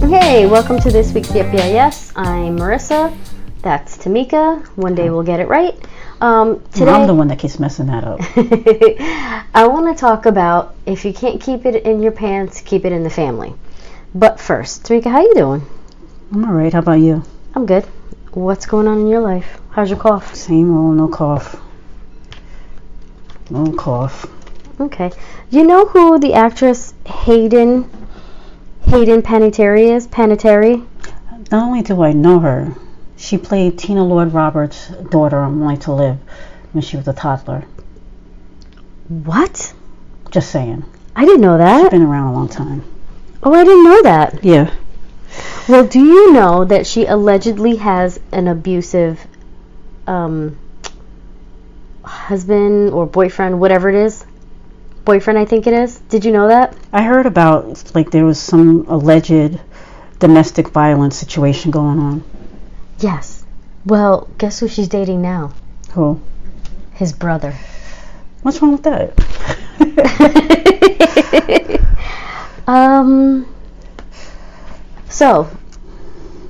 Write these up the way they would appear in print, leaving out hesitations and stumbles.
Hey, welcome to this week's Yep Yeah Yes. I'm Marissa. That's Tamika. One day we'll get it right. Today, I'm the one that keeps messing that up. I want to talk about if you can't keep it in your pants, keep it in the family. But first, Tamika, how you doing? I'm alright. How about you? I'm good. What's going on in your life? How's your cough? Same old, no cough. No cough. Okay. You know who the actress Hayden Panettiere is? Panettiere? Not only do I know her, she played Tina Lord Roberts' daughter on Life to Live when she was a toddler. What? Just saying. I didn't know that. She's been around a long time. Oh, I didn't know that. Yeah. Well, do you know that she allegedly has an abusive husband or boyfriend, whatever it is? Boyfriend, I think it is. Did you know that? I heard about, like, there was some alleged domestic violence situation going on. Yes. Well, guess who she's dating now? Who? His brother. What's wrong with that? So,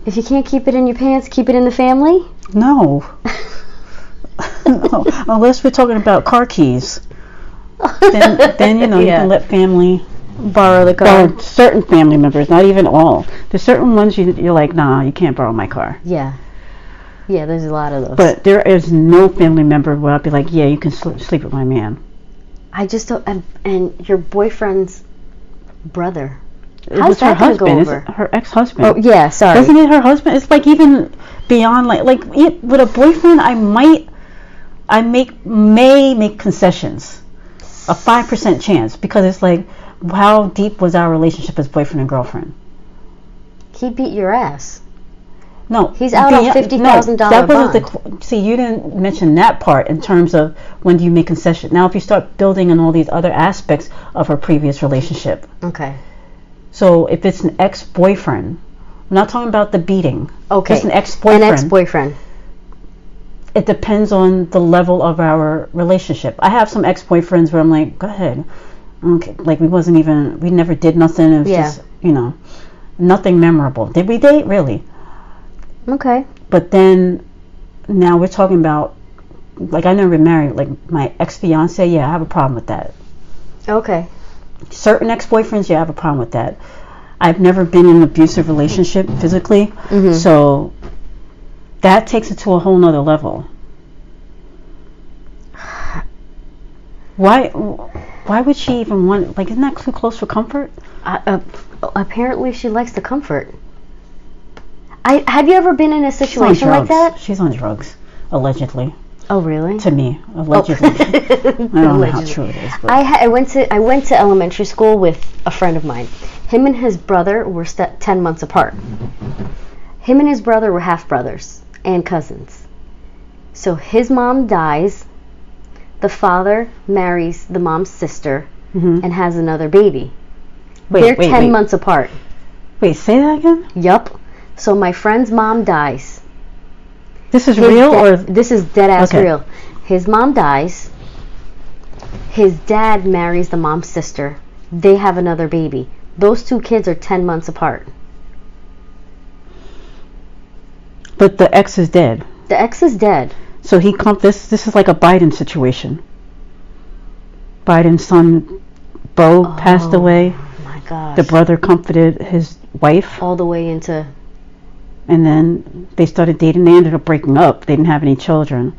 if you can't keep it in your pants, keep it in the family? No. No. Unless we're talking about car keys. Then you know, you can let family borrow the car. Well, certain family members, not even all. There's certain ones you're like, nah, you can't borrow my car. Yeah. Yeah, there's a lot of those. But there is no family member where I'd be like, yeah, you can sleep with my man. I just don't. And your boyfriend's brother. How's that going to go over? It's her ex-husband. Oh, yeah, sorry. Isn't it her husband? It's like even beyond, like with a boyfriend, I may make concessions. A 5% chance, because it's like, how deep was our relationship as boyfriend and girlfriend? He beat your ass. No, he's out on $50,000 bond. See, you didn't mention that part in terms of when do you make concessions. Now, if you start building on all these other aspects of her previous relationship. Okay. So if it's an ex-boyfriend, I'm not talking about the beating. Okay. It's an ex-boyfriend. An ex-boyfriend. It depends on the level of our relationship. I have some ex-boyfriends where I'm like, go ahead. Okay. Like we never did nothing. It was just, nothing memorable. Did we date? Really? Okay. But then, now we're talking about, like, I never been married. Like my ex-fiance, yeah, I have a problem with that. Okay. Certain ex-boyfriends, yeah, I have a problem with that. I've never been in an abusive relationship physically, so that takes it to a whole nother level. Why would she even want, like, isn't that too close for comfort? Apparently she likes the comfort. Have you ever been in a situation like that? She's on drugs, allegedly. Oh, really? To me, allegedly. I don't know how true it is. But. I went to elementary school with a friend of mine. Him and his brother were 10 months apart. Him and his brother were half brothers and cousins. So his mom dies. The father marries the mom's sister and has another baby. They're 10 months apart. Wait, say that again? Yup. So my friend's mom dies. This is real or? This is dead ass real. His mom dies. His dad marries the mom's sister. They have another baby. Those two kids are 10 months apart. But the ex is dead. The ex is dead. So this is like a Biden situation. Biden's son, Bo, passed away. Oh my gosh. The brother comforted his wife. All the way into... And then they started dating. They ended up breaking up. They didn't have any children.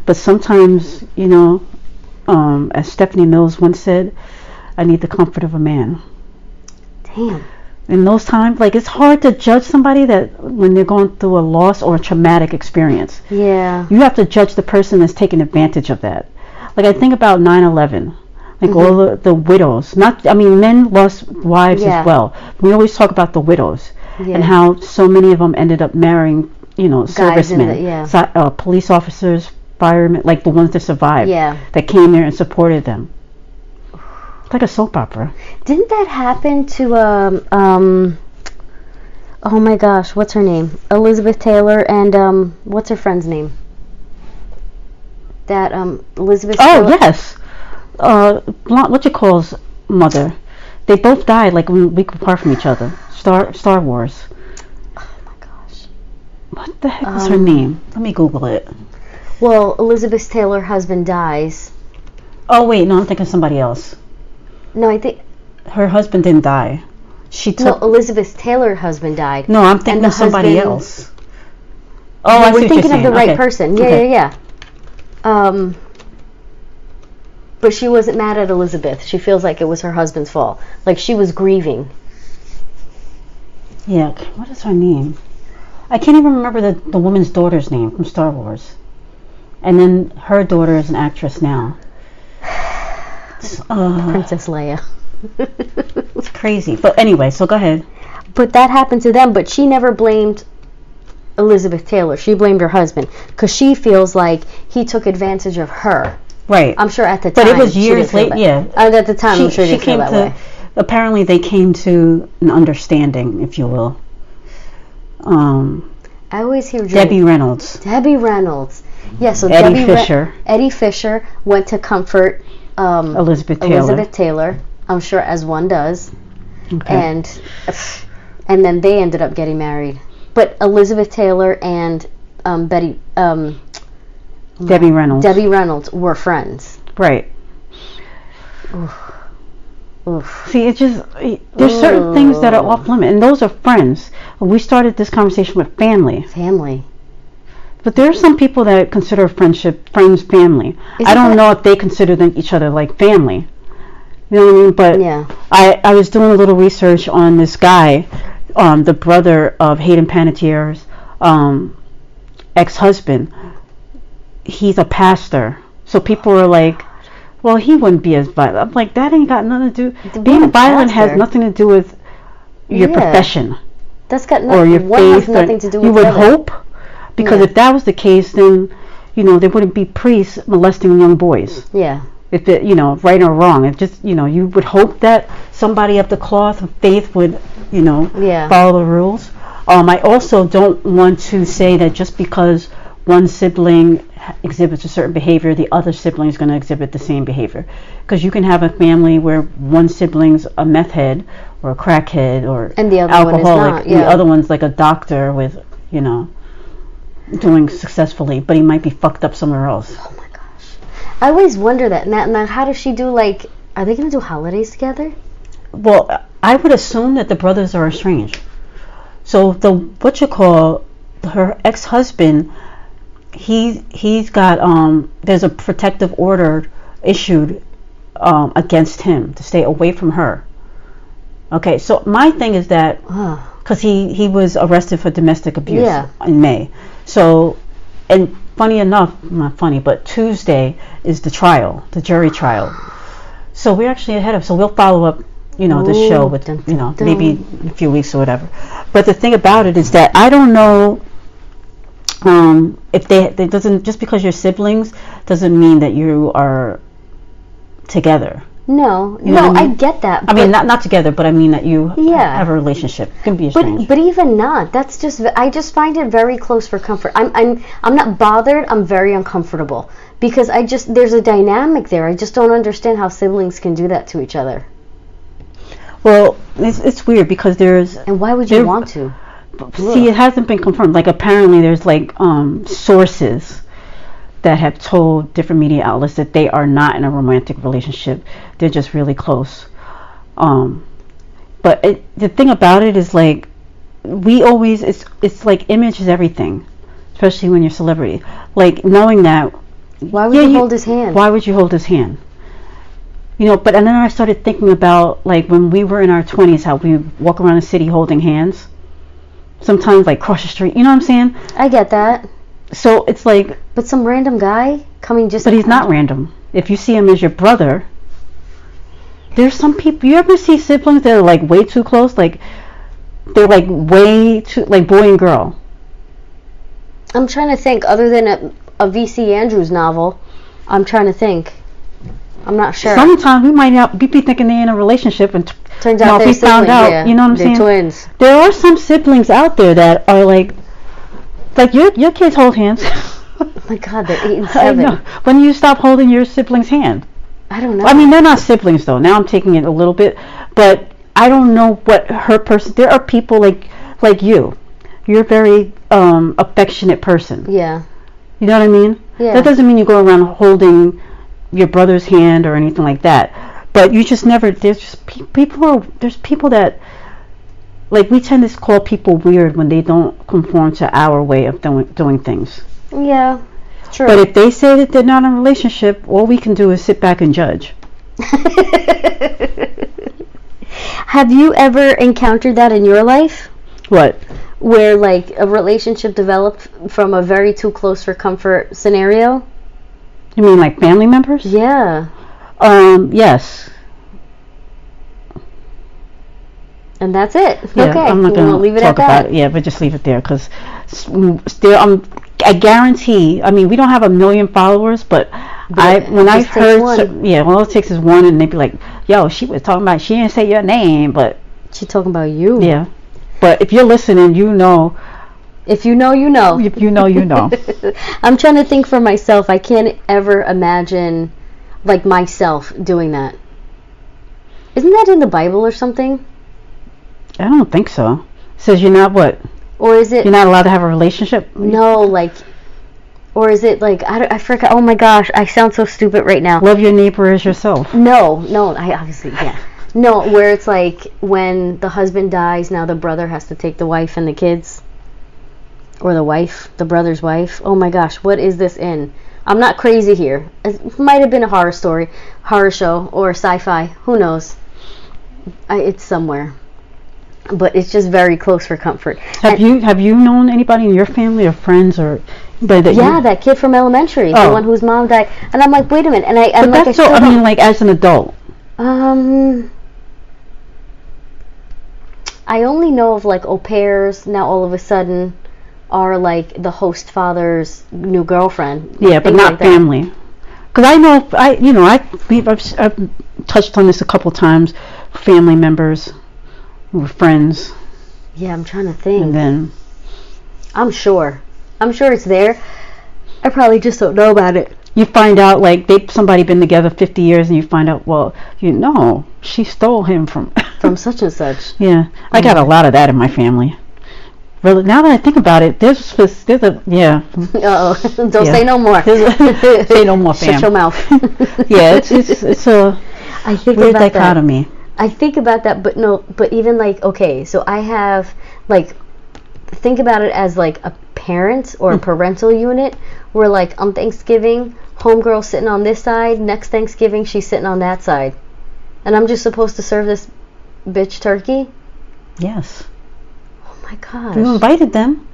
But sometimes, as Stephanie Mills once said, I need the comfort of a man. Damn. In those times, like, it's hard to judge somebody that when they're going through a loss or a traumatic experience. Yeah. You have to judge the person that's taking advantage of that. Like, I think about 9/11. Like, all the widows. Men lost wives as well. We always talk about the widows. Yeah. And how so many of them ended up marrying, servicemen, police officers, firemen, like the ones that survived, that came there and supported them. It's like a soap opera. Didn't that happen to oh my gosh, what's her name? Elizabeth Taylor and what's her friend's name? That Elizabeth Taylor. Oh yes. What you call's mother. They both died like a week apart from each other. Star Wars. Oh my gosh. What the heck was her name? Let me Google it. Well, Elizabeth Taylor's husband dies. Oh wait, no, I'm thinking of somebody else. No, I think her husband didn't die. No, Elizabeth Taylor's husband died. No, I'm thinking of somebody else. Oh, I see we're thinking of the right person. Yeah. But she wasn't mad at Elizabeth. She feels like it was her husband's fault. Like she was grieving. Yeah, what is her name? I can't even remember the woman's daughter's name from Star Wars. And then her daughter is an actress now. Princess Leia. It's crazy. But anyway, so go ahead. But that happened to them, but she never blamed Elizabeth Taylor. She blamed her husband because she feels like he took advantage of her. Right. I'm sure at the time. But it was years later. Yeah. At the time, I'm sure she feel that way. Apparently, they came to an understanding, if you will. I always hear Debbie Reynolds. Debbie Reynolds. Yeah. So Eddie Fisher went to comfort Elizabeth Taylor. I'm sure, as one does. Okay. And then they ended up getting married. But Elizabeth Taylor and Debbie Reynolds were friends. Right. Oof. See, it's just there's certain things that are off limit, and those are friends. We started this conversation with family. But there are some people that consider friends family. I don't know if they consider each other like family. You know what I mean? But yeah. I was doing a little research on this guy, the brother of Hayden Panettiere's ex-husband. He's a pastor. So people are like, well, he wouldn't be as violent. I'm like, that ain't got nothing to do. Being violent has nothing to do with your profession. That's got nothing. Or your faith. Has nothing to do with you would hope, because if that was the case, then there wouldn't be priests molesting young boys. Yeah. If it, right or wrong, it just, you would hope that somebody of the cloth of faith would, follow the rules. I also don't want to say that just because one sibling exhibits a certain behavior, the other sibling is going to exhibit the same behavior. Because you can have a family where one sibling's a meth head or a crackhead or and the other alcoholic, one is not, and the other one's like a doctor with, doing successfully, but he might be fucked up somewhere else. Oh my gosh. I always wonder that. Now how does she do, are they going to do holidays together? Well, I would assume that the brothers are estranged. So her ex-husband, he's got there's a protective order issued against him to stay away from her. Okay, so my thing is that because he was arrested for domestic abuse in May. So, and funny enough, not funny, but Tuesday is the jury trial. So we're actually ahead of. So we'll follow up, this show with maybe in a few weeks or whatever. But the thing about it is that I don't know. If they doesn't, just because you're siblings doesn't mean that you are together. No, I get that. I mean, not together, but I mean that you have a relationship. It can be estranged. But even not. That's just. I just find it very close for comfort. I'm not bothered. I'm very uncomfortable because there's a dynamic there. I just don't understand how siblings can do that to each other. Well, it's weird because there's. And why would you want to? See, it hasn't been confirmed. Apparently there's sources that have told different media outlets that they are not in a romantic relationship. They're just really close. But the thing about it is we always, it's like image is everything, especially when you're a celebrity. Knowing that. Why would you hold his hand? Why would you hold his hand? But and then I started thinking about when we were in our 20s, how we walk around the city holding hands. Sometimes cross the street, you know what I'm saying? I get that. So it's but some random guy coming just. But he's not random. If you see him as your brother, there's some people. You ever see siblings that are way too close? They're way too boy and girl. I'm trying to think. Other than a V.C. Andrews novel, I'm trying to think. I'm not sure. Sometimes we might not be thinking they're in a relationship, and turns out they're siblings. You know what I'm saying? Twins. There are some siblings out there that are your kids hold hands. Oh my God, they're 8 and 7. I know. When you stop holding your sibling's hand? I don't know. I mean, they're not siblings though. Now I'm taking it a little bit, but I don't know what her person. There are people like you. You're a very affectionate person. Yeah. You know what I mean? Yeah. That doesn't mean you go around holding your brother's hand or anything like that. But you just never. There's just people. There's people that, like, we tend to call people weird when they don't conform to our way of doing things. Yeah. True. But if they say that they're not in a relationship, all we can do is sit back and judge. Have you ever encountered that in your life? What? Where, like, a relationship developed from a very too close for comfort scenario? You mean like family members? Yeah. Yes. And that's it. Yeah, okay. I'm not going to leave it talk at that. about it. Yeah, but just leave it there because I guarantee. I mean, we don't have 1 million followers, but when I've heard, all it takes is one, and they'd be like, "Yo, she was talking about. She didn't say your name, but she talking about you." Yeah, but if you're listening, you know. If you know, you know. If you know, you know. I'm trying to think for myself. I can't ever imagine, like, myself doing that. Isn't that in the Bible or something? I don't think so. It says you're not what? Or is it... You're not allowed to have a relationship? No, like... Or is it like... I forgot. Oh my gosh, I sound so stupid right now. Love your neighbor as yourself. No, I obviously... Yeah. No, where it's like when the husband dies, now the brother has to take the wife and the kids. Or the wife, the brother's wife. Oh my gosh, what is this in? I'm not crazy here. It might have been a horror story, horror show, or sci-fi. Who knows? It's somewhere. But it's just very close for comfort. Have you known anybody in your family or friends or that kid from elementary, the one whose mom died, and I'm like, wait a minute, and I'm but like, that's I mean, like as an adult. I only know of like au pairs now. All of a sudden, are like the host father's new girlfriend. Yeah, but not like family. Because I know I've touched on this a couple times. Family members. We're friends. Yeah, I'm trying to think. And then I'm sure it's there. I probably just don't know about it. You find out like somebody been together 50 years, and you find out, well, she stole him from such and such. Yeah, I got a lot of that in my family. Really, now that I think about it, there's a yeah. Don't say no more. Say no more, fam. Shut your mouth. Yeah, it's a weird dichotomy. That. I think about that, but even like, okay, so I have, like, think about it as like a parent or a parental unit where, like, on Thanksgiving, homegirl's sitting on this side, next Thanksgiving, she's sitting on that side. And I'm just supposed to serve this bitch turkey? Yes. Oh my gosh. You invited them.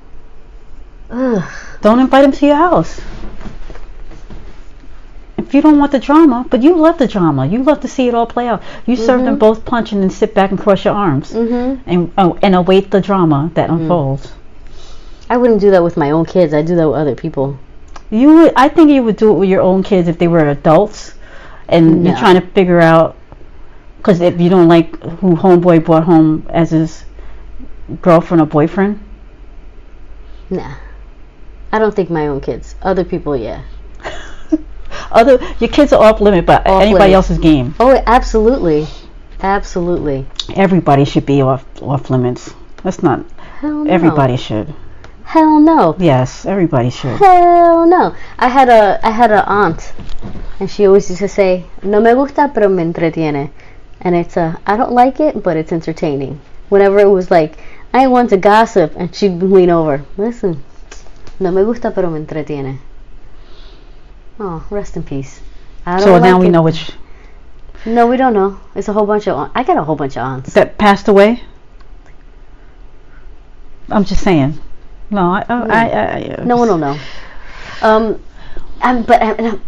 Ugh. Don't invite them to your house. If you don't want the drama, but you love the drama, you love to see it all play out. You serve them both punch and then sit back and cross your arms and await the drama that unfolds. I wouldn't do that with my own kids. I do that with other people. I think you would do it with your own kids if they were adults, and you're trying to figure out. Because if you don't like who homeboy brought home as his girlfriend or boyfriend. Nah, I don't think my own kids. Other people, yeah. Your kids are off limit, but anybody else's game. Oh, absolutely, absolutely. Everybody should be off limits. That's not. Hell no. Everybody should. Hell no. Yes, everybody should. Hell no. I had a aunt, and she always used to say, "No me gusta, pero me entretiene," and it's I don't like it, but it's entertaining. Whenever it was like, I want to gossip, and she'd lean over, listen, no me gusta, pero me entretiene. Oh, rest in peace. So now we know which. No, we don't know. It's a whole bunch of. I got a whole bunch of aunts that passed away. I'm just saying. No, I no one will know.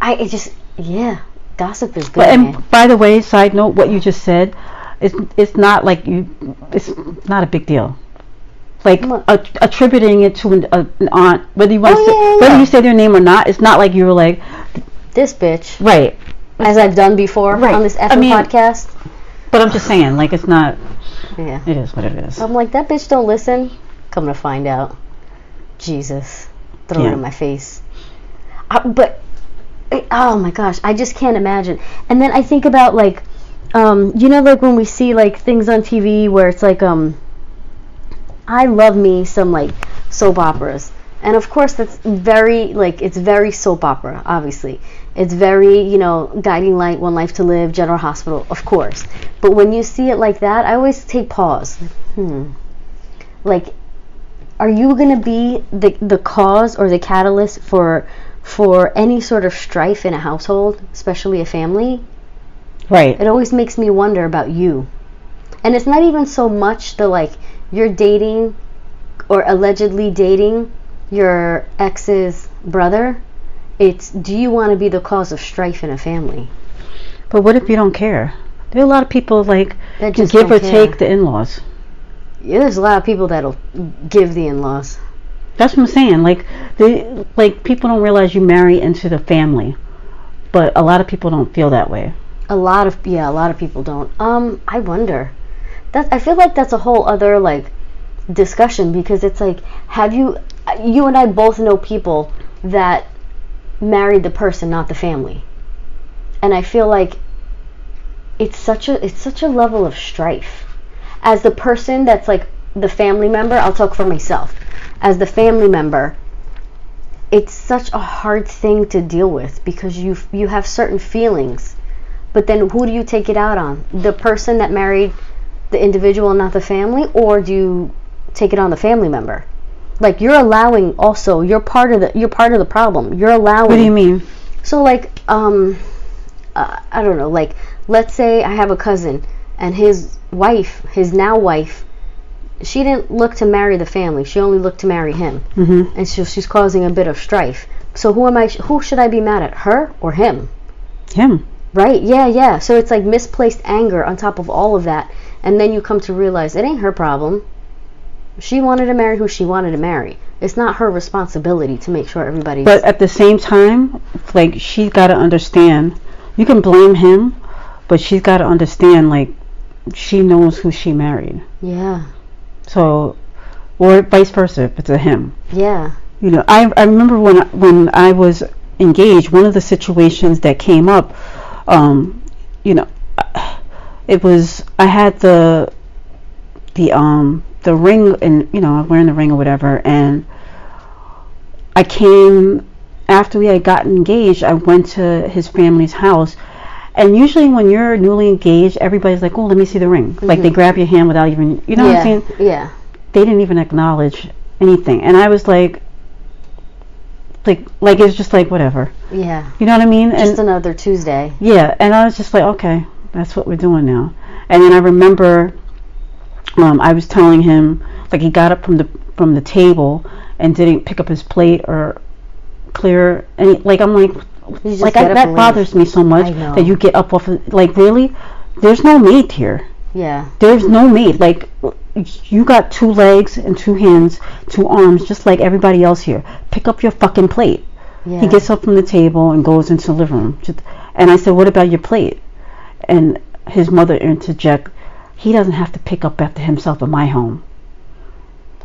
I just gossip is good. And by the way, side note, what you just said, it's not like it's not a big deal. Like attributing it to an aunt, whether you want whether you say their name or not, it's not like you were like this bitch, right? As I've done before on this podcast. But I'm just saying, like, it's not. Yeah, it is what it is. I'm like, that bitch don't listen. Come to find out, Jesus, throw it in my face. But oh my gosh, I just can't imagine. And then I think about like You know, like when we see like things on TV where it's like I love me some like soap operas, and of course that's very like, it's very soap opera, obviously. It's very, you know, Guiding Light, One Life to Live, General Hospital, of course. But when you see it like that, I always take pause. Like, are you gonna be the cause or the catalyst for any sort of strife in a household, especially a family? Right. It always makes me wonder about you. And it's not even so much the like, you're dating or allegedly dating your ex's brother. It's, do you want to be the cause of strife in a family? But what if you don't care? There are a lot of people like that can just give or care. take the in-laws. Yeah, there's a lot of people that'll give the in-laws. That's what I'm saying. Like, people don't realize you marry into the family, but a lot of people don't feel that way. A lot of people don't. I wonder. I feel like that's a whole other like discussion, because it's like, you and I both know people that married the person, not the family, and I feel like it's such a level of strife. As the person that's like the family member, I'll talk for myself. As the family member, it's such a hard thing to deal with, because you have certain feelings, but then who do you take it out on? The person that married the individual, not the family, or do you take it on the family member? Like, you're allowing also, you're part of the problem. You're allowing. What do you mean? So like, I don't know, like, let's say I have a cousin and his now wife, she didn't look to marry the family. She only looked to marry him. Mm-hmm. And so she's causing a bit of strife. So who should I be mad at? Her or him? Him. Right? Yeah. So it's like misplaced anger on top of all of that. And then you come to realize it ain't her problem. She wanted to marry who she wanted to marry. It's not her responsibility to make sure everybody's... But at the same time, like, she's got to understand. You can blame him, but she's got to understand, like, she knows who she married. Yeah. So, or vice versa, if it's a him. Yeah. You know, I remember when I was engaged, one of the situations that came up, you know, it was, I had the ring, and, you know, I'm wearing the ring or whatever, and I came, after we had gotten engaged, I went to his family's house. And usually when you're newly engaged, everybody's like, oh, let me see the ring. Mm-hmm. Like, they grab your hand without even, you know what I'm saying? Yeah. They didn't even acknowledge anything. And I was like it's just like, whatever. Yeah. You know what I mean? Just another Tuesday. Yeah. And I was just like, okay, that's what we're doing now. And then I remember I was telling him, like, he got up from the table and didn't pick up his plate or clear. And like, I'm like that bothers me so much that you get up off of, like, really? There's no maid here. Yeah. There's no maid. Like, you got 2 legs and 2 hands, 2 arms, just like everybody else here. Pick up your fucking plate. Yeah. He gets up from the table and goes into the living room. And I said, what about your plate? And his mother interjected, he doesn't have to pick up after himself in my home.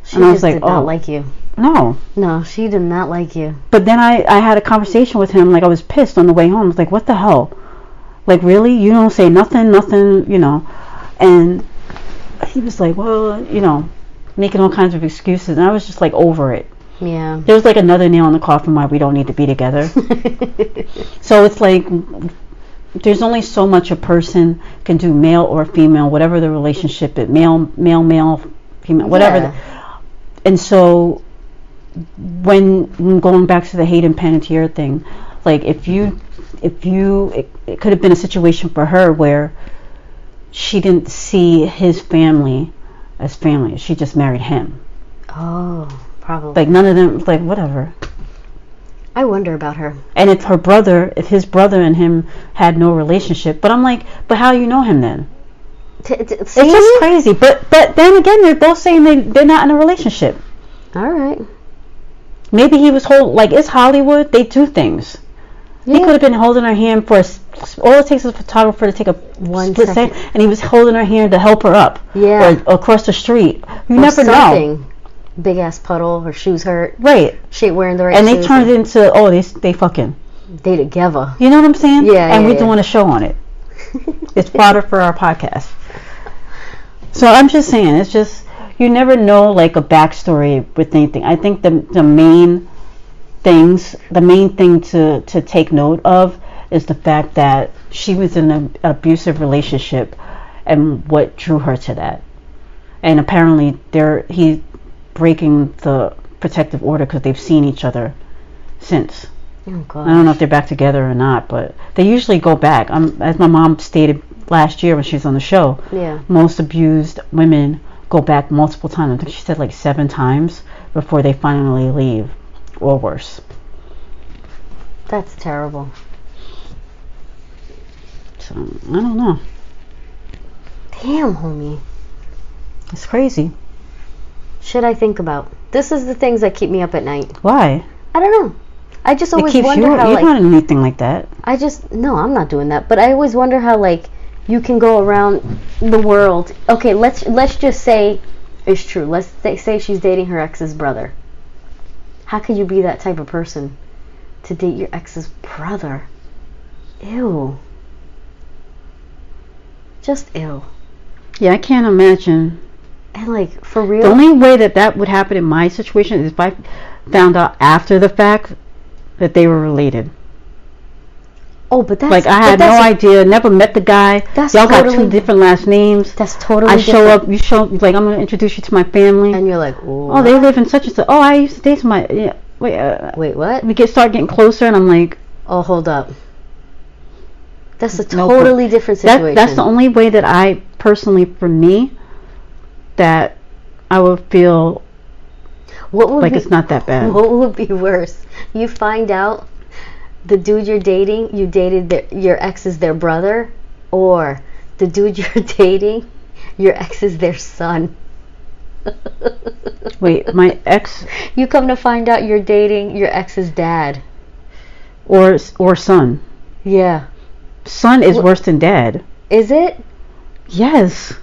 She and I was like, did not like you. No, she did not like you. But then I had a conversation with him, like, I was pissed on the way home. I was like, what the hell? Like, really? You don't say nothing, you know. And he was like, well, you know, making all kinds of excuses. And I was just like, over it. Yeah. There's like another nail in the coffin why we don't need to be together. So it's like, there's only so much a person can do, male or female, whatever the relationship is, male, female, whatever. Yeah. And so when going back to the Hayden Panettiere thing, like, it could have been a situation for her where she didn't see his family as family. She just married him. Oh, probably. Like, none of them, like, whatever. I wonder about her. And if his brother and him had no relationship, but I'm like, but how do you know him then? It's just crazy. But then again, they're both saying they're not in a relationship. All right. Maybe he was like, it's Hollywood. They do things. Yeah. He could have been holding her hand for all it takes is a photographer to take a split second, and he was holding her hand to help her up. Yeah. Or across the street. You never know. Big ass puddle, her shoes hurt. Right. She ain't wearing the right shoes. And they turned it into, they fucking. They together. You know what I'm saying? Yeah. And we're doing a show on it. It's fodder for our podcast. So I'm just saying, it's just, you never know like a backstory with anything. I think the main thing to take note of is the fact that she was in an abusive relationship and what drew her to that. And apparently he's breaking the protective order because they've seen each other since. Oh, gosh. I don't know if they're back together or not, but they usually go back. As my mom stated last year when she was on the show, most abused women go back multiple times. I think she said like 7 times before they finally leave, or worse. That's terrible. So, I don't know. Damn, homie. It's crazy. Should I think about? This is the things that keep me up at night. Why? I don't know. I just always wonder how, you're not anything like that. No, I'm not doing that. But I always wonder how, like, you can go around the world. Okay, let's just say it's true. Let's say she's dating her ex's brother. How could you be that type of person to date your ex's brother? Ew. Just ew. Yeah, I can't imagine. And like, for real? The only way that would happen in my situation is if I found out after the fact that they were related. Oh, but that's... Like, I had no idea, never met the guy. Y'all got 2 different last names. That's totally different. You show up, like, I'm going to introduce you to my family. And you're like, ooh. Oh, they live in such and such. Oh, I used to date my... Yeah, wait, what? We start getting closer, and I'm like... Oh, hold up. That's a totally different situation. That's the only way that I, personally, for me, that I would feel like it's not that bad. What would be worse? You find out the dude you're dating, you dated your ex is their brother, or the dude you're dating, your ex is their son. Wait, my ex... You come to find out you're dating your ex's dad. Or son. Yeah. Son is worse than dad. Is it? Yes.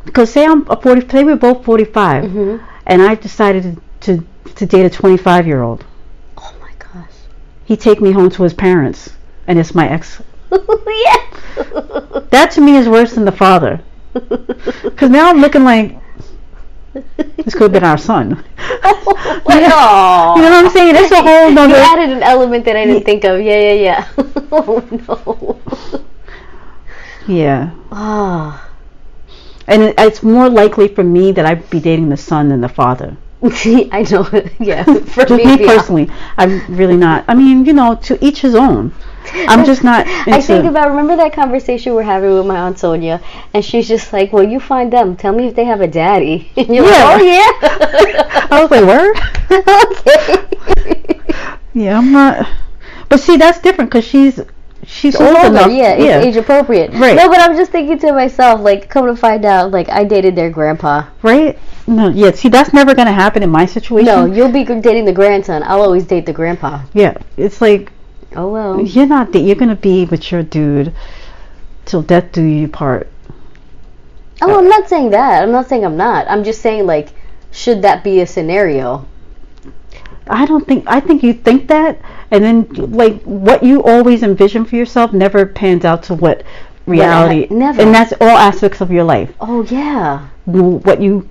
Because say we're both 45, and I decided to date a 25-year-old. Oh my gosh. He'd take me home to his parents, and it's my ex. Yeah. That to me is worse than the father. Because now I'm looking like, this could have been our son. Oh, you know what I'm saying? It's a whole nother... You added an element that I didn't think of. Yeah. Oh, no. Yeah. Ah. And it's more likely for me that I'd be dating the son than the father. I know. Yeah. For Just me personally, I'm really not. I mean, to each his own. I'm just not into... I think about, remember that conversation we're having with my Aunt Sonia, and she's just like, well, you find them. Tell me if they have a daddy. And you're like, oh, yeah. I was like, word? Okay. Yeah, I'm not... But see, that's different because she's old enough. Yeah, it's age appropriate. Right. No, but I'm just thinking to myself, like, come to find out, like, I dated their grandpa. Right? No, yeah, see, that's never going to happen in my situation. No, you'll be dating the grandson. I'll always date the grandpa. Yeah, it's like... Oh, well. You're going to be with your dude till death do you part. Oh, I'm not saying that. I'm not saying I'm not. I'm just saying, like, should that be a scenario? I think you think that, and then, like, what you always envision for yourself never pans out to what reality. Never. And that's all aspects of your life. Oh, yeah. What you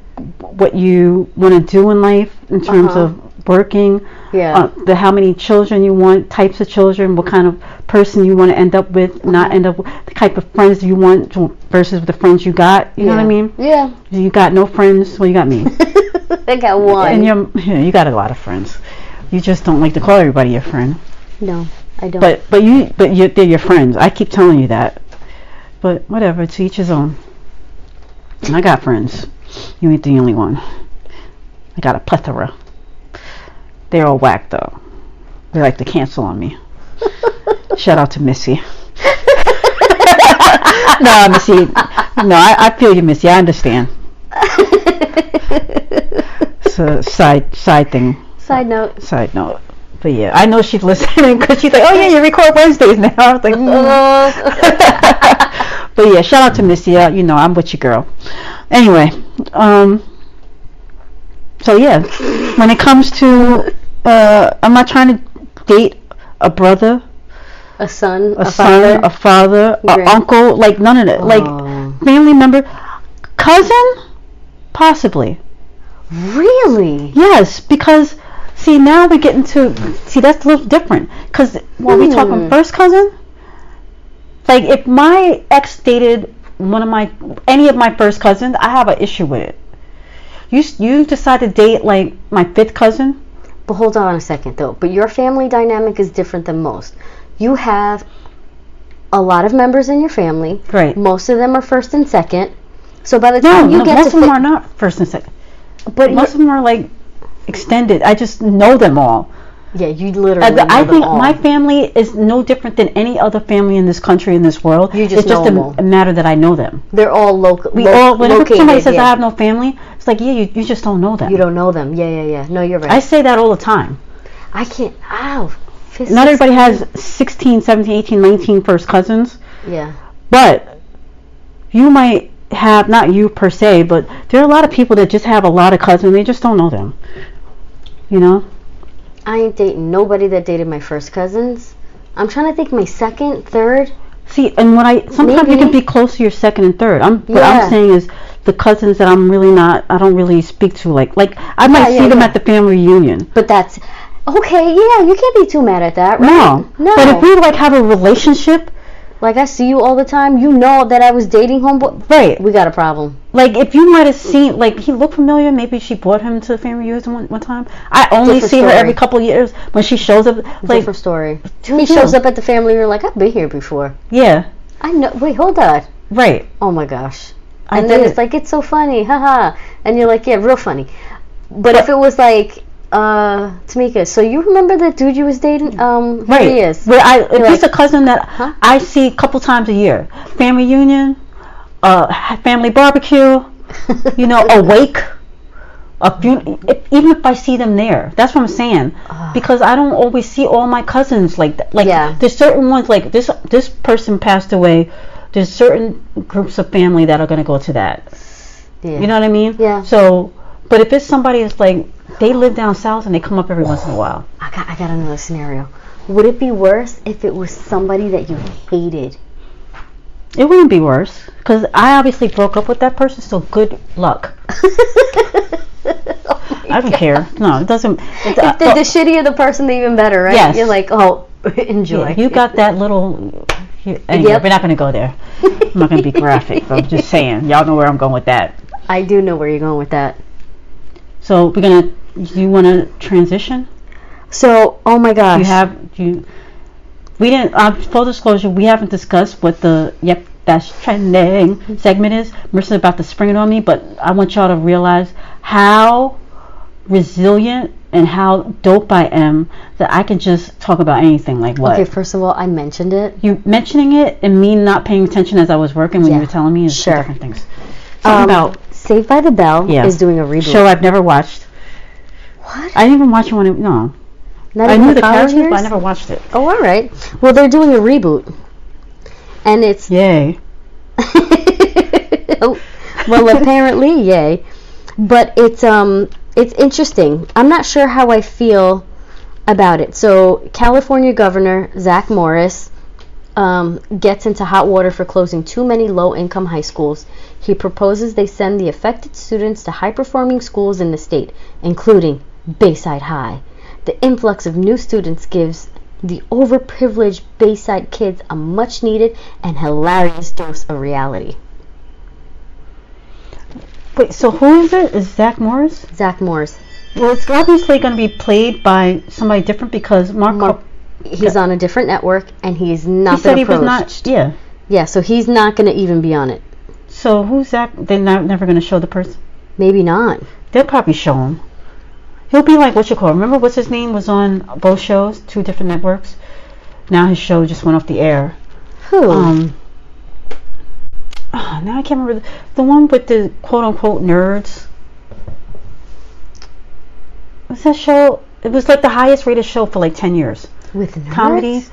want to do in life in terms of working, how many children you want, types of children, what kind of person you want to end up with, not end up with, the type of friends you want versus the friends you got. You know what I mean? Yeah. You got no friends. Well, you got me. I got one. And you got a lot of friends. You just don't like to call everybody your friend. No, I don't. But they're your friends. I keep telling you that. But whatever, to each his own. And I got friends. You ain't the only one. I got a plethora. They're all whack though. They like to cancel on me. Shout out to Missy. No, Missy. No, I feel you, Missy. I understand. It's a side thing. Side note. But yeah, I know she's listening because she's like, oh yeah, you record Wednesdays now. I was like, But yeah, shout out to Missy. I'm with you, girl. Anyway, so yeah, when it comes to, I'm not trying to date a brother A son, a father, an uncle, like none of that. Like family member, cousin, possibly. Really? Yes, because see now we get into that's a little different. Because when we talking first cousin, like if my ex dated any of my first cousins, I have an issue with it. You decide to date like my fifth cousin. But hold on a second though. But your family dynamic is different than most. You have a lot of members in your family. Right. Most of them are first and second. So by the time you get most of them are not first and second. But most of them are like extended. I just know them all. Yeah, you literally know I think them all. my family is no different than any other family in this country, in this world. You just it's just a matter that I know them. They're all local. Whenever somebody says I have no family, it's like, yeah, you just don't know them. You don't know them. Yeah. No, you're right. I say that all the time. I can't. Ow. Not everybody has 16, 17, 18, 19 first cousins. Yeah. But you might have, not you per se, but there are a lot of people that just have a lot of cousins. They just don't know them. You know? I ain't dating nobody that dated my first cousins. I'm trying to think my second, third. See, and sometimes you can be close to your second and third. What I'm saying is the cousins that I don't really speak to. Like I might see them at the family reunion. But that's, okay, yeah, you can't be too mad at that, right? No. But if we have a relationship, like I see you all the time, you know that I was dating homeboy. Right. We got a problem. Like if you might have seen, like he looked familiar, maybe she brought him to the family reunion one time. I only see her every couple of years when she shows up. Like, different story. He shows up at the family, you're like, I've been here before. Yeah. I know. Wait, hold on. Right. Oh my gosh. And then it's like, it's so funny, haha. And you're like, yeah, real funny. But if it was like, Tamika, so you remember the dude you was dating? Right. Here he is. If he's a cousin that I see a couple times a year. Family reunion, family barbecue, a wake, even if I see them there. That's what I'm saying. Because I don't always see all my cousins like that. Like there's certain ones, like this person passed away. There's certain groups of family that are going to go to that. Yeah. You know what I mean? Yeah. So, but if it's somebody that's like, they live down south and they come up every once in a while. I got another scenario. Would it be worse if it was somebody that you hated? It wouldn't be worse, because I obviously broke up with that person, so good luck. I don't care. No, it doesn't. The shittier the person, the even better, right? Yes. You're like, oh, enjoy. Yeah, you got that little... Anyway, we're not going to go there. I'm not going to be graphic, but I'm just saying. Y'all know where I'm going with that. I do know where you're going with that. So we're going to... Do you want to transition? So, oh my gosh. We didn't... full disclosure, we haven't discussed what the... Yep, that's trending segment is. Marissa's about to spring it on me, but I want y'all to realize how resilient and how dope I am that I can just talk about anything. Like what? Okay, first of all, I mentioned it. You mentioning it and me not paying attention as I was working when you were telling me is two different things. About Saved by the Bell is doing a reboot. Show I've never watched. What? I didn't even watch it when no. Not I even knew the characters, but I never watched it. Oh, all right. Well, they're doing a reboot, and it's yay. Well, apparently, yay. But it's interesting. I'm not sure how I feel about it. So, California Governor Zach Morris gets into hot water for closing too many low-income high schools. He proposes they send the affected students to high-performing schools in the state, including Bayside High. The influx of new students gives the overprivileged Bayside kids a much-needed and hilarious dose of reality. Wait, so who is it? Is Zach Morris? Zach Morris. Well, it's obviously going to be played by somebody different because he's on a different network and he's not been approached. He said he was not, Yeah, so he's not going to even be on it. So who's Zach? They're never going to show the person? Maybe not. They'll probably show him. He'll be like, remember what's his name was on both shows, 2 different networks? Now his show just went off the air. Who? Now I can't remember the one with the quote-unquote nerds. What's that show? It was like the highest rated show for like 10 years. With nerds? Comedy.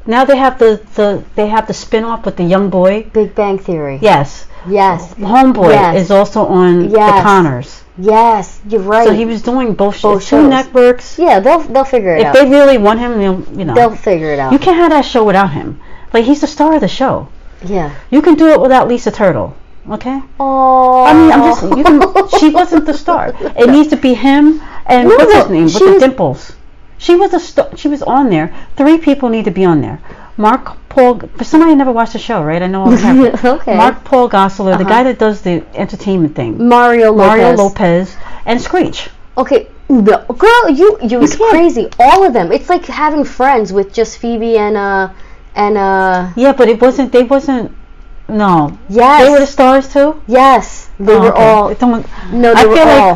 Now they have the spin-off with the young boy. Big Bang Theory. Yes. Yes. Homeboy is also on The Connors. Yes, you're right. So he was doing both shows. shows. 2 networks. Yeah, they'll figure it out. If they really want him, they'll figure it out. You can't have that show without him. Like, he's the star of the show. Yeah. You can do it without Lisa Turtle. Okay? Oh. I mean, she wasn't the star. It needs to be him and what's his name with the dimples. She was a star. She was on there. 3 people need to be on there. Mark Paul. For somebody who never watched the show, right? I know I'm okay. Mark Paul Gosselaar, the guy that does the entertainment thing. Mario Lopez and Screech. Okay, no, girl, you was crazy. All of them. It's like having Friends with just Phoebe and Yeah, but it wasn't. They wasn't. No. Yes. They were the stars too? Yes. They were all. I feel like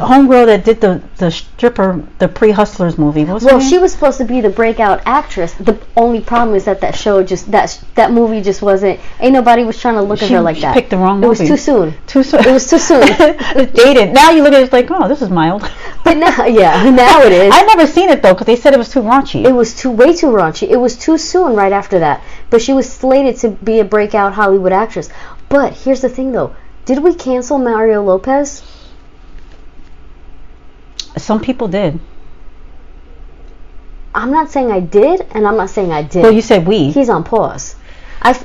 Homegirl that did the stripper, the Pre-Hustlers movie. Well, she was supposed to be the breakout actress. The only problem is that show just that movie just wasn't. Ain't nobody was trying to look at her like that. She picked the wrong movie. It was too soon. It was too soon. It's dated. Now you look at it, it's like, oh, this is mild. But now it is. I've never seen it though because they said it was too raunchy. It was way too raunchy. It was too soon right after that. But she was slated to be a breakout Hollywood actress. But here's the thing though. Did we cancel Mario Lopez? Some people did. I'm not saying I did, and I'm not saying I did. Well, you said we. He's on pause.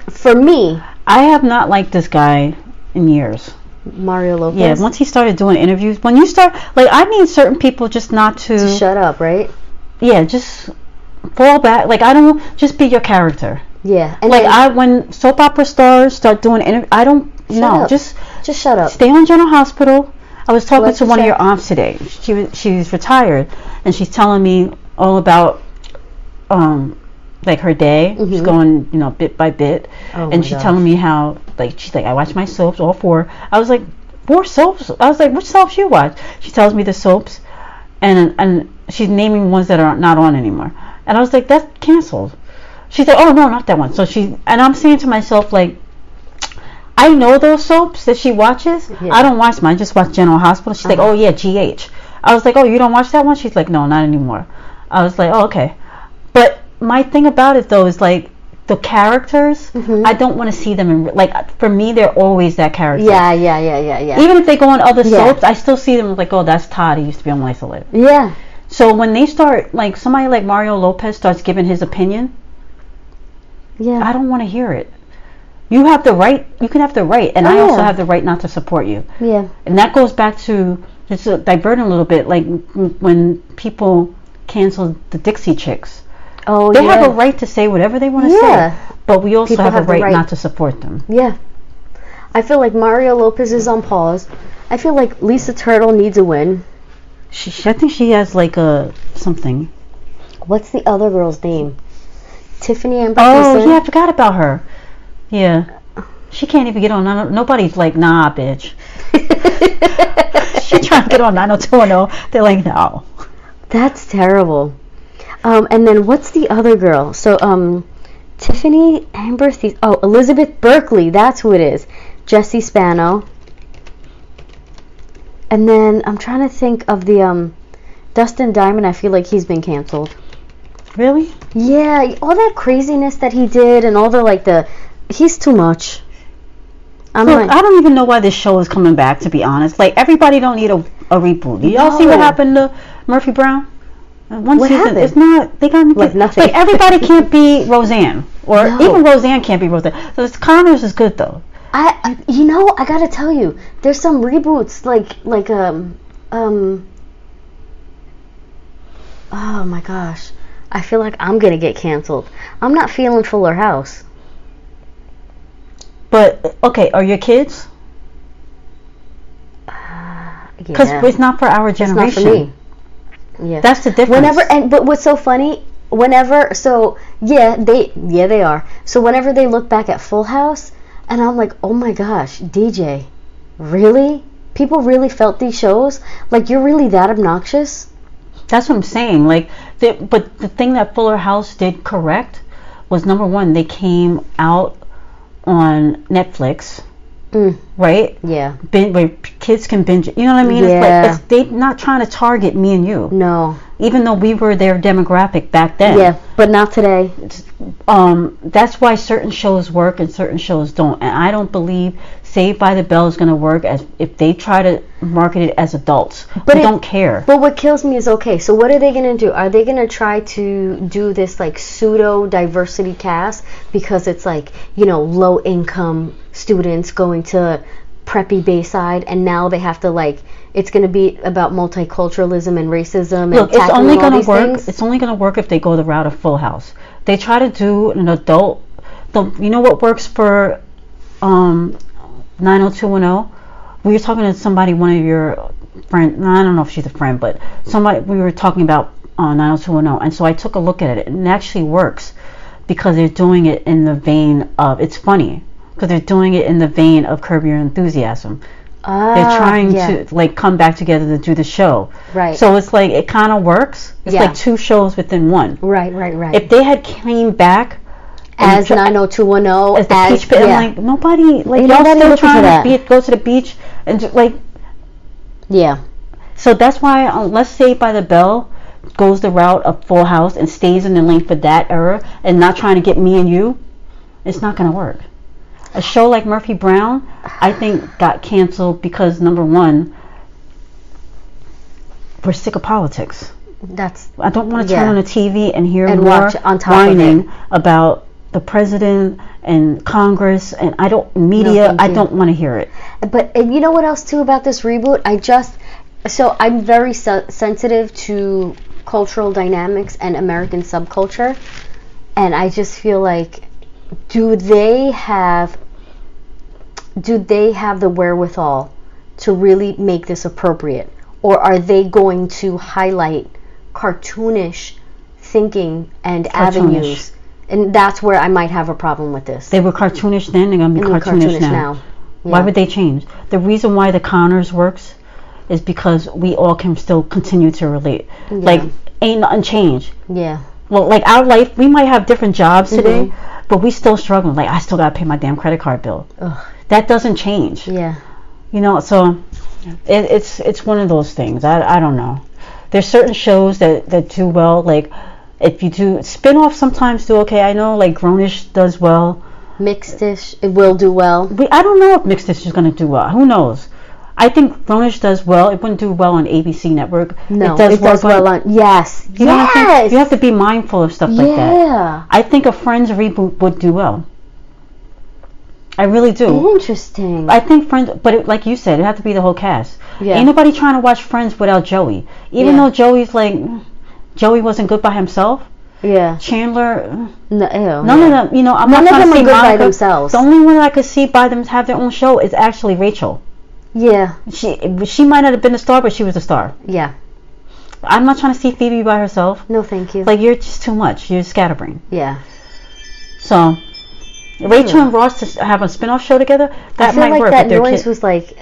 For me, I have not liked this guy in years. Mario Lopez? Yeah, once he started doing interviews, when you start, like, I need certain people just not to shut up, right? Yeah, just fall back. Like, I don't, just be your character. Yeah. And like, when soap opera stars start doing interviews, I don't, just shut up. Stay on General Hospital. I was talking to one of your aunts today. She's retired, and she's telling me all about like her day. Mm-hmm. She's going, bit by bit, and she's telling me how, like, she's like, I watch my soaps, all 4. I was like, 4 soaps? I was like, which soaps you watch? She tells me the soaps, and she's naming ones that are not on anymore. And I was like, that's canceled. She's like, oh no, not that one. So and I'm saying to myself, like, I know those soaps that she watches. Yeah. I don't watch mine. I just watch General Hospital. She's like, oh yeah, GH. I was like, oh, you don't watch that one? She's like, no, not anymore. I was like, oh, okay. But my thing about it though is, like, the characters, I don't want to see them in, like, for me, they're always that character. Yeah. Even if they go on other soaps, I still see them like, oh, that's Todd. He used to be on Life Lit. Yeah. So when they start, like, somebody like Mario Lopez starts giving his opinion, I don't want to hear it. You have the right. You can have the right, and I also have the right not to support you. Yeah. And that goes back to, just diverting a little bit, like when people canceled the Dixie Chicks. Oh, they have a right to say whatever they want to say, but we also have a right not to support them. Yeah. I feel like Mario Lopez is on pause. I feel like Lisa Turtle needs a win. I think she has like a something. What's the other girl's name? Tiffany Amber. Oh yeah, I forgot about her. Yeah, she can't even get on. Nobody's like, nah, bitch. She trying to get on 90210. They're like, no. That's terrible. And then what's the other girl? So Tiffany Amber. Elizabeth Berkley. That's who it is. Jesse Spano. And then I'm trying to think of the Dustin Diamond. I feel like he's been canceled. Really? Yeah, all that craziness that he did, and all the he's too much. I don't even know why this show is coming back, to be honest. Like, everybody don't need a reboot. Did y'all see what happened to Murphy Brown? One what season, happened? it's not, they got like nothing. Like, everybody can't be Roseanne, or even Roseanne can't be Roseanne. So Connors is good though. I gotta tell you, there's some reboots oh my gosh, I feel like I'm gonna get canceled. I'm not feeling Fuller House. But okay, are your kids? Because it's not for our generation. It's not for me. Yeah, that's the difference. But what's so funny? They are. So whenever they look back at Full House, and I'm like, oh my gosh, DJ, really? People really felt these shows? Like, you're really that obnoxious? That's what I'm saying. Like, but the thing that Fuller House did correct was, number one, they came out on Netflix, right? Yeah. Where kids can binge it. You know what I mean? Yeah. It's they're not trying to target me and you. No. Even though we were their demographic back then. Yeah, but not today. That's why certain shows work and certain shows don't. And I don't believe Saved by the Bell is going to work as if they try to market it as adults. But they don't care. But what kills me is, okay, so what are they going to do? Are they going to try to do this like pseudo diversity cast because it's like, you know, low income students going to preppy Bayside, and now they have to like, it's going to be about multiculturalism and racism. Look, and it's only going to work. Things? It's only going to work if they go the route of Full House. They try to do an adult. You know what works for 90210? We were talking to somebody, one of your friends. I don't know if she's a friend, but somebody, we were talking about 90210, and so I took a look at it, and it actually works because they're doing it in the vein of, it's funny because they're doing it in the vein of Curb Your Enthusiasm. They're trying to like come back together to do the show. Right. So it's like it kind of works. It's like two shows within one. Right. If they had came back as 90210, as the Peach Pit, like nobody, like y'all still trying to go to the beach and like. Yeah. So that's why unless Saved by the Bell goes the route of Full House and stays in the lane for that era and not trying to get me and you, it's not gonna work. A show like Murphy Brown, I think, got canceled because, number one, we're sick of politics. I don't want to turn on the TV and hear more watch on top whining about the president and Congress and I don't want to hear it. But and you know what else too about this reboot? I'm very sensitive to cultural dynamics and American subculture, and I just feel like, do they have the wherewithal to really make this appropriate, or are they going to highlight cartoonish thinking and avenues? And that's where I might have a problem with this. They were cartoonish then, they're going to be cartoonish now. Yeah. Why would they change? The reason why the Conners works is because we all can still continue to relate. Yeah. Like, ain't nothing changed. Yeah. Well, like our life, we might have different jobs today, but we still struggling. Like, I still got to pay my damn credit card bill. Ugh. That doesn't change. Yeah. You know, so it's one of those things. I don't know. There's certain shows that do well. Like, if you do spin-offs, sometimes do okay. I know, like, Grownish does well. Mixed-ish, it will do well. I don't know if Mixed-ish is going to do well. Who knows? I think Grownish does well. It wouldn't do well on ABC Network. No, it does well on... Yes. You have to be mindful of stuff like that. Yeah. I think a Friends reboot would do well. I really do. Interesting. I think Friends, but like you said, it have to be the whole cast. Yeah. Ain't nobody trying to watch Friends without Joey. Even though Joey wasn't good by himself. Yeah. Chandler. None of them. You know, I'm not trying to see good by themselves. The only one I could see by them have their own show is actually Rachel. Yeah. She might not have been a star, but she was a star. Yeah. I'm not trying to see Phoebe by herself. No, thank you. Like, you're just too much. You're a scatterbrain. Yeah. So, Rachel and Ross to have a spin-off show together, that might work. That noise was like,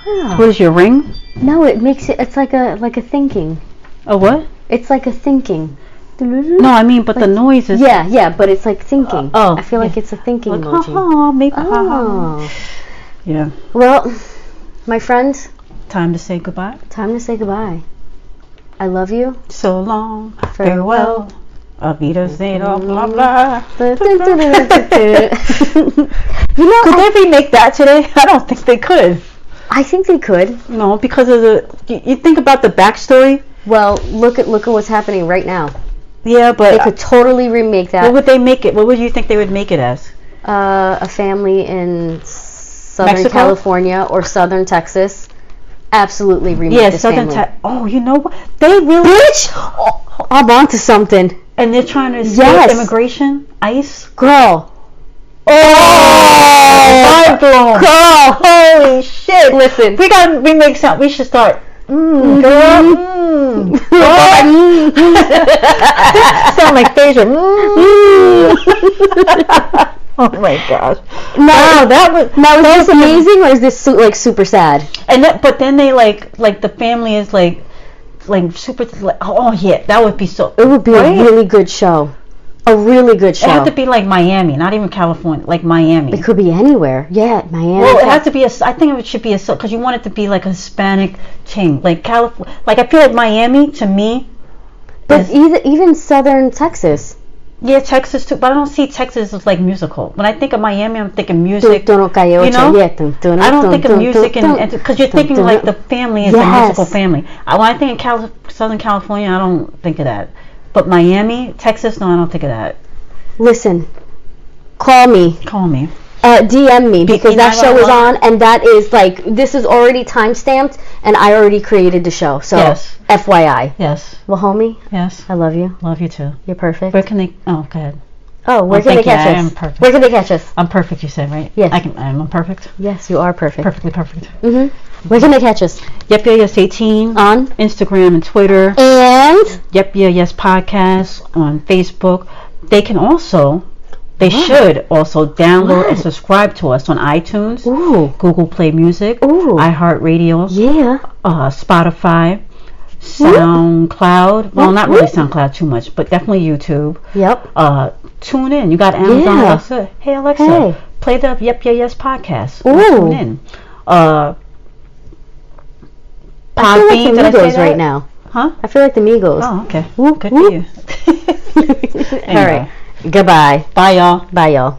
What is your ring? No, it's like a thinking. A what? It's like a thinking. No, I mean, but like, the noise is... Yeah, but it's like thinking. I feel like it's a thinking emoji. Maybe. Yeah. Well, my friend. Time to say goodbye. Time to say goodbye. I love you. So long. Farewell. Avita Zeta, blah, blah. You know, could they remake that today? I don't think they could. I think they could. No, because of you think about the backstory. Well, look at what's happening right now. Yeah, but they could totally remake that. What would they make it? What would you think they would make it as? A family in Southern California or Southern Texas. Absolutely remake this family. Oh, you know what? They really... Bitch! Oh, I'm onto something. And they're trying to escape immigration? ICE? Girl. Oh! Mind blown. Girl! Holy shit. Listen. We gotta remake something. We should start... Girl. Sound like Phaedra. Oh my gosh! Now is this amazing or is this like super sad? And but then they like the family is like super. Oh yeah, that would be so. It would be a really good show. A really good show. It had to be like Miami, not even California, like Miami. It could be anywhere. Yeah, Miami. Well, it has to be I think it should be because you want it to be like a Hispanic thing, like California. Like I feel like Miami to me. But even Southern Texas. Yeah, Texas too, but I don't see Texas as like musical. When I think of Miami, I'm thinking music. You know, I don't think of music because you're thinking like the family is a musical family. When I think of Southern California, I don't think of that. But Miami, Texas, no, I don't think of that. Listen, call me. DM me because that show is on, and that is like, this is already time stamped, and I already created the show. So, yes. FYI. Yes. Well, homie. Yes. I love you. Love you too. You're perfect. Where can they? Oh, go ahead. Oh, where can they catch us? I am perfect. Where can they catch us? I'm perfect. You said right? Yes. I'm perfect. Yes, you are perfect. Perfectly perfect. Where can they catch us? Yep Yeah Yes 18 on Instagram and Twitter, and Yep Yeah Yes Podcast on Facebook. They should also download and subscribe to us on iTunes, Google Play Music, iHeartRadio, Spotify, SoundCloud. Well, not really SoundCloud too much, but definitely YouTube. Yep. Tune in. You got Amazon Alexa. Hey Alexa, play the Yep Yeah Yes Podcast. Tune in. I feel like the Migos right now. Huh? I feel like the Migos. Oh, okay. Good for you. Anyway. All right. Goodbye. Bye, y'all. Bye, y'all.